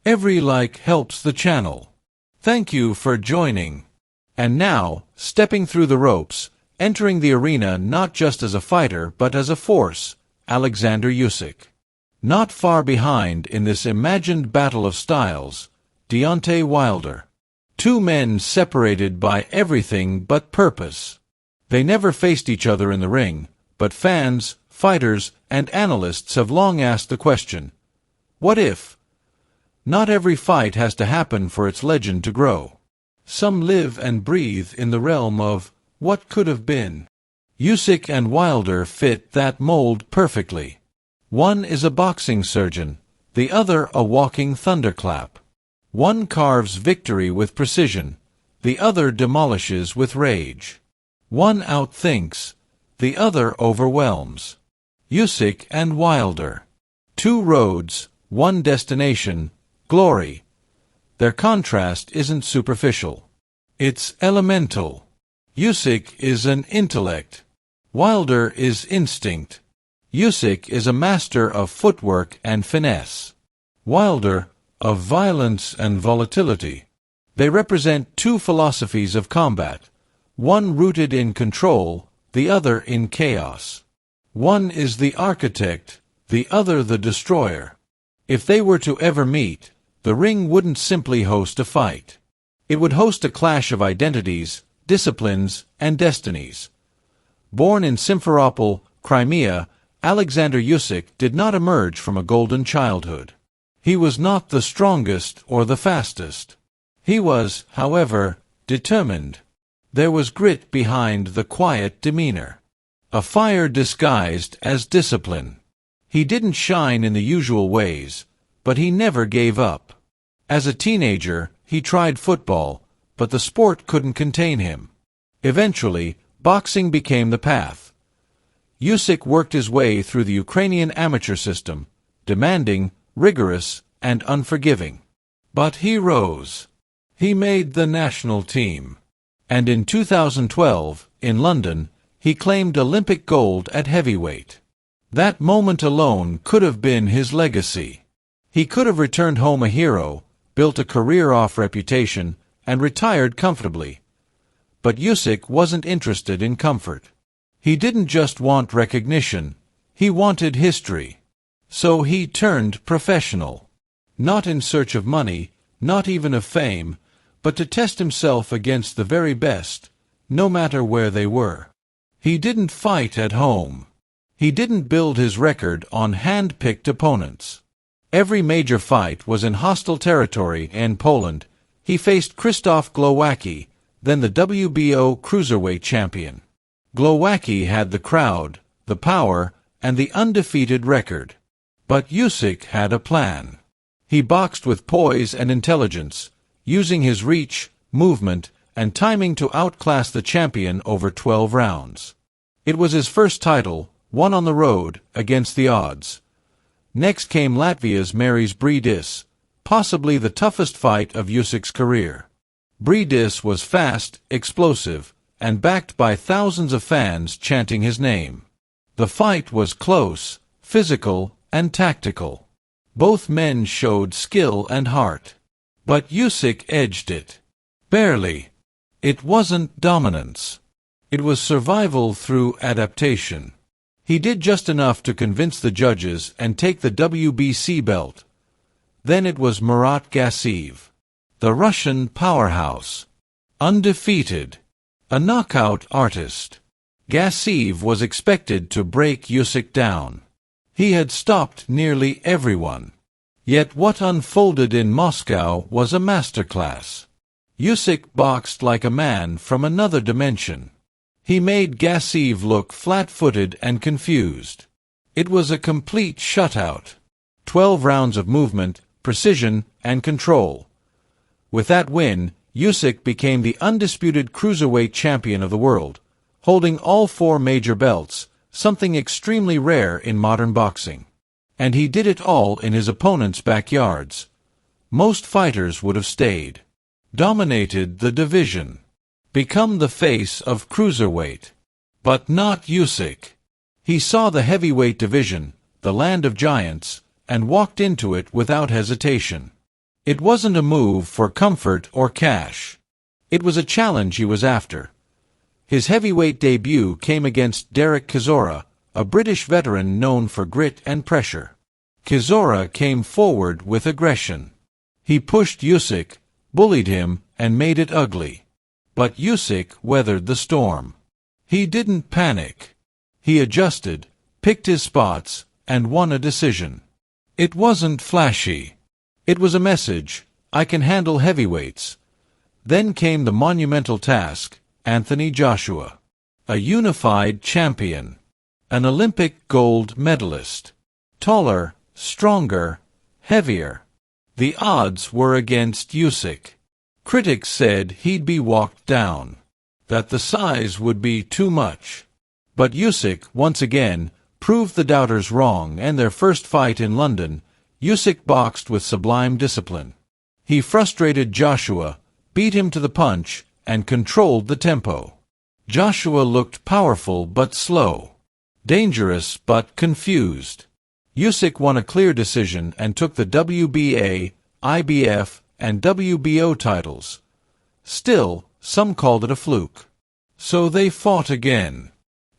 Every like helps the channel. Thank you for joining. And now, stepping through the ropes, entering the arena not just as a fighter but as a force, Oleksandr Usyk. Not far behind in this imagined battle of styles, Deontay Wilder. Two men separated by everything but purpose. They never faced each other in the ring, but fans, fighters, and analysts have long asked the question, what if? Not every fight has to happen for its legend to grow. Some live and breathe in the realm of what could have been. Usyk and Wilder fit that mold perfectly. One is a boxing surgeon, the other a walking thunderclap. One carves victory with precision, the other demolishes with rage. One outthinks, the other overwhelms. Usyk and Wilder. Two roads, one destination, glory. Their contrast isn't superficial. It's elemental. Usyk is an intellect. Wilder is instinct. Usyk is a master of footwork and finesse. Wilder, of violence and volatility. They represent two philosophies of combat, one rooted in control, the other in chaos. One is the architect, the other the destroyer. If they were to ever meet, the ring wouldn't simply host a fight. It would host a clash of identities, disciplines, and destinies. Born in Simferopol, Crimea, Oleksandr Usyk did not emerge from a golden childhood. He was not the strongest or the fastest. He was, however, determined. There was grit behind the quiet demeanor. A fire disguised as discipline. He didn't shine in the usual ways, but he never gave up. As a teenager, he tried football, but the sport couldn't contain him. Eventually, boxing became the path. Usyk worked his way through the Ukrainian amateur system, demanding, rigorous, and unforgiving. But he rose. He made the national team. And in 2012, in London, he claimed Olympic gold at heavyweight. That moment alone could have been his legacy. He could have returned home a hero, built a career off reputation, and retired comfortably. But Usyk wasn't interested in comfort. He didn't just want recognition, he wanted history. So he turned professional. Not in search of money, not even of fame, but to test himself against the very best, no matter where they were. He didn't fight at home. He didn't build his record on hand-picked opponents. Every major fight was in hostile territory. In Poland, he faced Krzysztof Glowacki, then the WBO cruiserweight champion. Glowacki had the crowd, the power, and the undefeated record. But Usyk had a plan. He boxed with poise and intelligence, using his reach, movement, and timing to outclass the champion over 12 rounds. It was his first title, won on the road, against the odds. Next came Latvia's Marijs Briedis, possibly the toughest fight of Usyk's career. Briedis was fast, explosive, and backed by thousands of fans chanting his name. The fight was close, physical, and tactical. Both men showed skill and heart. But Usyk edged it. Barely. It wasn't dominance. It was survival through adaptation. He did just enough to convince the judges and take the WBC belt. Then it was Murat Gassiev, the Russian powerhouse. Undefeated. A knockout artist. Gassiev was expected to break Usyk down. He had stopped nearly everyone. Yet what unfolded in Moscow was a masterclass. Usyk boxed like a man from another dimension. He made Gassiev look flat-footed and confused. It was a complete shutout. 12 rounds of movement, precision, and control. With that win, Usyk became the undisputed cruiserweight champion of the world, holding all 4 major belts, something extremely rare in modern boxing. And he did it all in his opponent's backyards. Most fighters would have stayed. Dominated the division. Become the face of cruiserweight. But not Usyk. He saw the heavyweight division, the land of giants, and walked into it without hesitation. It wasn't a move for comfort or cash. It was a challenge he was after. His heavyweight debut came against Derek Chisora, a British veteran known for grit and pressure. Chisora came forward with aggression. He pushed Usyk, bullied him, and made it ugly. But Usyk weathered the storm. He didn't panic. He adjusted, picked his spots, and won a decision. It wasn't flashy. It was a message: I can handle heavyweights. Then came the monumental task: Anthony Joshua. A unified champion. An Olympic gold medalist. Taller, stronger, heavier. The odds were against Usyk. Critics said he'd be walked down, that the size would be too much. But Usyk, once again, proved the doubters wrong, and their first fight in London, Usyk boxed with sublime discipline. He frustrated Joshua, beat him to the punch, and controlled the tempo. Joshua looked powerful but slow, dangerous but confused. Usyk won a clear decision and took the WBA, IBF, and WBO titles. Still, some called it a fluke. So they fought again.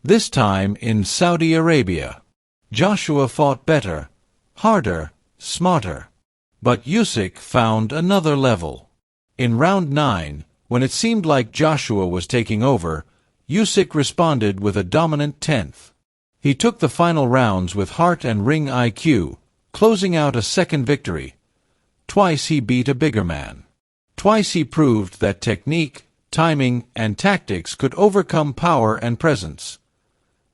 This time in Saudi Arabia. Joshua fought better, harder, smarter. But Usyk found another level. In round 9, when it seemed like Joshua was taking over, Usyk responded with a dominant 10th. He took the final rounds with heart and ring IQ, closing out a second victory. Twice he beat a bigger man. Twice he proved that technique, timing, and tactics could overcome power and presence.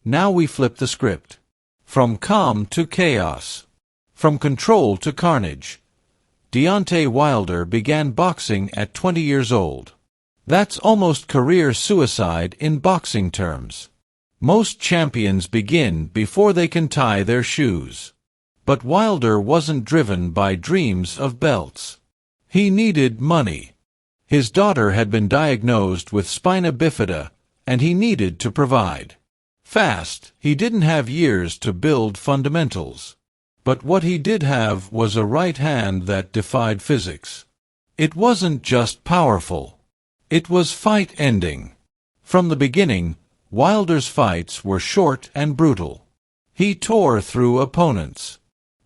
Now we flip the script. From calm to chaos. From control to carnage. Deontay Wilder began boxing at 20 years old. That's almost career suicide in boxing terms. Most champions begin before they can tie their shoes. But Wilder wasn't driven by dreams of belts. He needed money. His daughter had been diagnosed with spina bifida, and he needed to provide. Fast, he didn't have years to build fundamentals. But what he did have was a right hand that defied physics. It wasn't just powerful. It was fight-ending. From the beginning, Wilder's fights were short and brutal. He tore through opponents.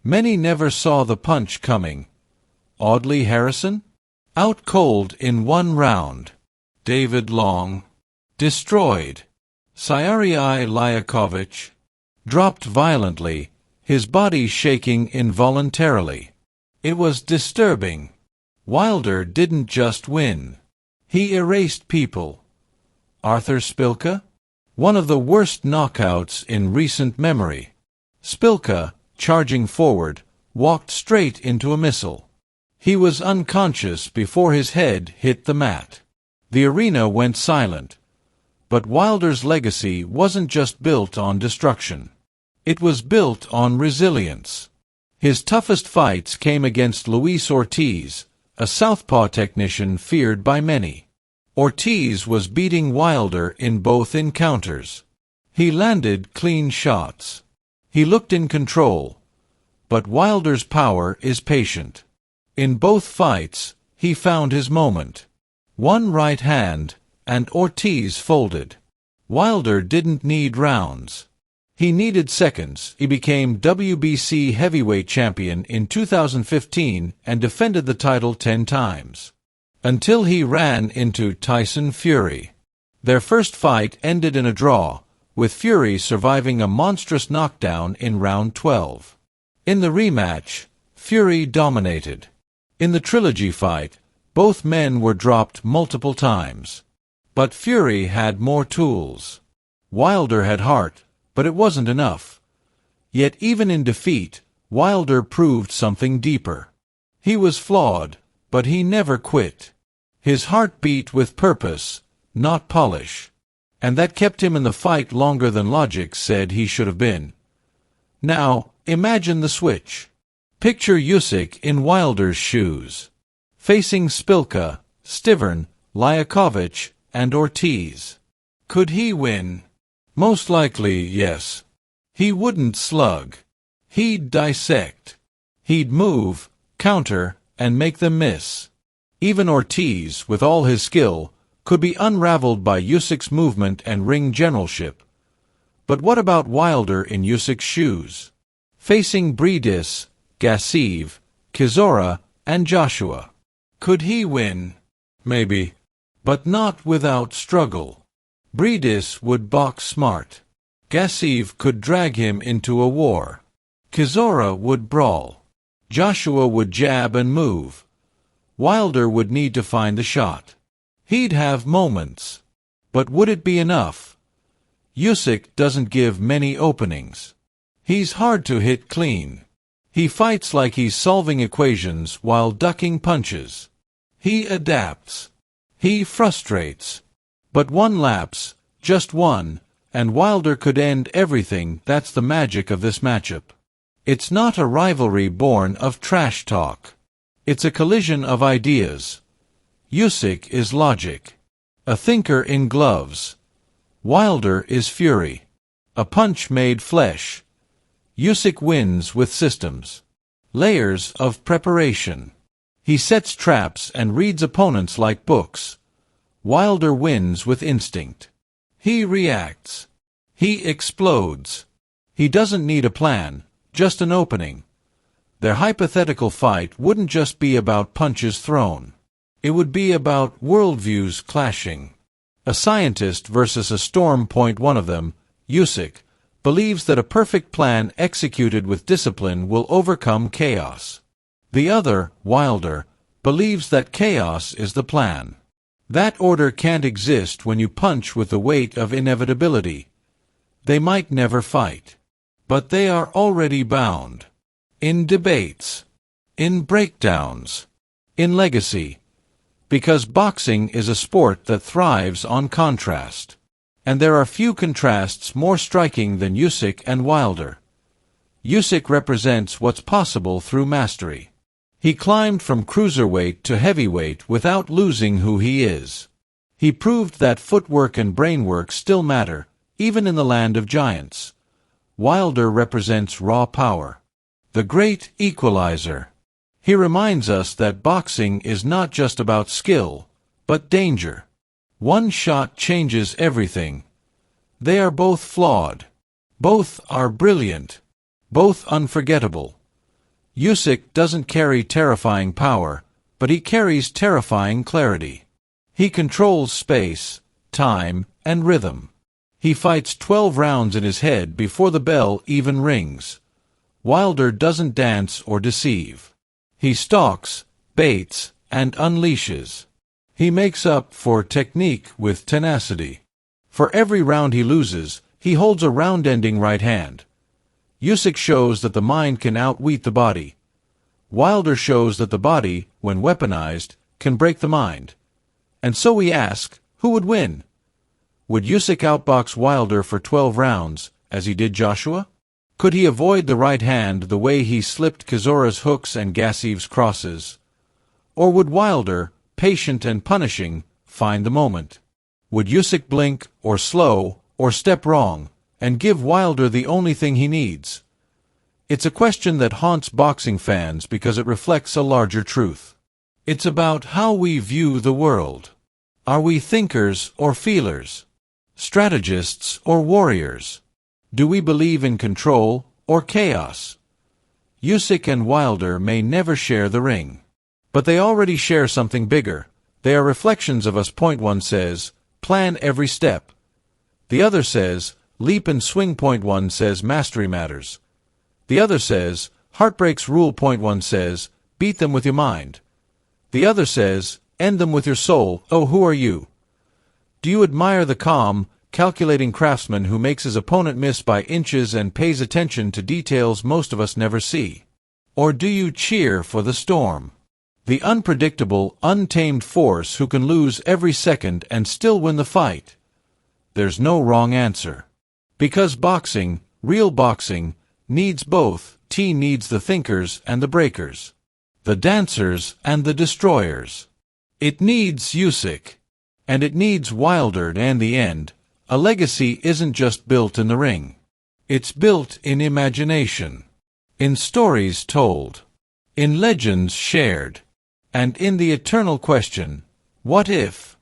Many never saw the punch coming. Audley Harrison? Out cold in 1 round. David Long? Destroyed. Sairai Liakovic? Dropped violently, his body shaking involuntarily. It was disturbing. Wilder didn't just win. He erased people. Arthur Szpilka? One of the worst knockouts in recent memory. Szpilka, charging forward, walked straight into a missile. He was unconscious before his head hit the mat. The arena went silent. But Wilder's legacy wasn't just built on destruction. It was built on resilience. His toughest fights came against Luis Ortiz, a southpaw technician feared by many. Ortiz was beating Wilder in both encounters. He landed clean shots. He looked in control. But Wilder's power is patient. In both fights, he found his moment. One right hand, and Ortiz folded. Wilder didn't need rounds. He needed seconds. He became WBC heavyweight champion in 2015 and defended the title 10 times. Until he ran into Tyson Fury. Their first fight ended in a draw, with Fury surviving a monstrous knockdown in round 12. In the rematch, Fury dominated. In the trilogy fight, both men were dropped multiple times. But Fury had more tools. Wilder had heart, but it wasn't enough. Yet even in defeat, Wilder proved something deeper. He was flawed, but he never quit. His heart beat with purpose, not polish. And that kept him in the fight longer than logic said he should have been. Now, imagine the switch. Picture Usyk in Wilder's shoes. Facing Szpilka, Stiverne, Liakovic, and Ortiz. Could he win? Most likely, yes. He wouldn't slug. He'd dissect. He'd move, counter, and make them miss. Even Ortiz, with all his skill, could be unraveled by Usyk's movement and ring generalship. But what about Wilder in Usyk's shoes? Facing Briedis, Gassiv, Chisora, and Joshua. Could he win? Maybe. But not without struggle. Briedis would box smart. Gassiv could drag him into a war. Chisora would brawl. Joshua would jab and move. Wilder would need to find the shot. He'd have moments. But would it be enough? Usyk doesn't give many openings. He's hard to hit clean. He fights like he's solving equations while ducking punches. He adapts. He frustrates. But one lapse, just one, and Wilder could end everything. That's the magic of this matchup. It's not a rivalry born of trash talk. It's a collision of ideas. Usyk is logic. A thinker in gloves. Wilder is fury. A punch made flesh. Usyk wins with systems. Layers of preparation. He sets traps and reads opponents like books. Wilder wins with instinct. He reacts. He explodes. He doesn't need a plan, just an opening. Their hypothetical fight wouldn't just be about punches thrown. It would be about worldviews clashing. A scientist versus a storm. One of them, Usyk, believes that a perfect plan executed with discipline will overcome chaos. The other, Wilder, believes that chaos is the plan. That order can't exist when you punch with the weight of inevitability. They might never fight. But they are already bound. In debates. In breakdowns. In legacy. Because boxing is a sport that thrives on contrast. And there are few contrasts more striking than Usyk and Wilder. Usyk represents what's possible through mastery. He climbed from cruiserweight to heavyweight without losing who he is. He proved that footwork and brainwork still matter, even in the land of giants. Wilder represents raw power. The great equalizer. He reminds us that boxing is not just about skill, but danger. One shot changes everything. They are both flawed. Both are brilliant. Both unforgettable. Usyk doesn't carry terrifying power, but he carries terrifying clarity. He controls space, time, and rhythm. He fights 12 rounds in his head before the bell even rings. Wilder doesn't dance or deceive. He stalks, baits, and unleashes. He makes up for technique with tenacity. For every round he loses, he holds a round-ending right hand. Usyk shows that the mind can outwit the body. Wilder shows that the body, when weaponized, can break the mind. And so we ask, who would win? Would Usyk outbox Wilder for 12 rounds, as he did Joshua? Could he avoid the right hand the way he slipped Chisora's hooks and Gassiv's crosses? Or would Wilder, patient and punishing, find the moment? Would Usyk blink, or slow, or step wrong, and give Wilder the only thing he needs? It's a question that haunts boxing fans because it reflects a larger truth. It's about how we view the world. Are we thinkers or feelers? Strategists or warriors? Do we believe in control or chaos? Usyk and Wilder may never share the ring. But they already share something bigger. They are reflections of us. One says, plan every step. The other says, leap and swing. One says, mastery matters. The other says, heartbreaks rule. One says, beat them with your mind. The other says, end them with your soul. Oh, who are you? Do you admire the calm, calculating craftsman who makes his opponent miss by inches and pays attention to details most of us never see? Or do you cheer for the storm? The unpredictable, untamed force who can lose every second and still win the fight? There's no wrong answer. Because boxing, real boxing, needs both. T needs the thinkers and the breakers. The dancers and the destroyers. It needs Usyk. And it needs Wilder. And the end, a legacy isn't just built in the ring. It's built in imagination. In stories told. In legends shared. And in the eternal question, what if?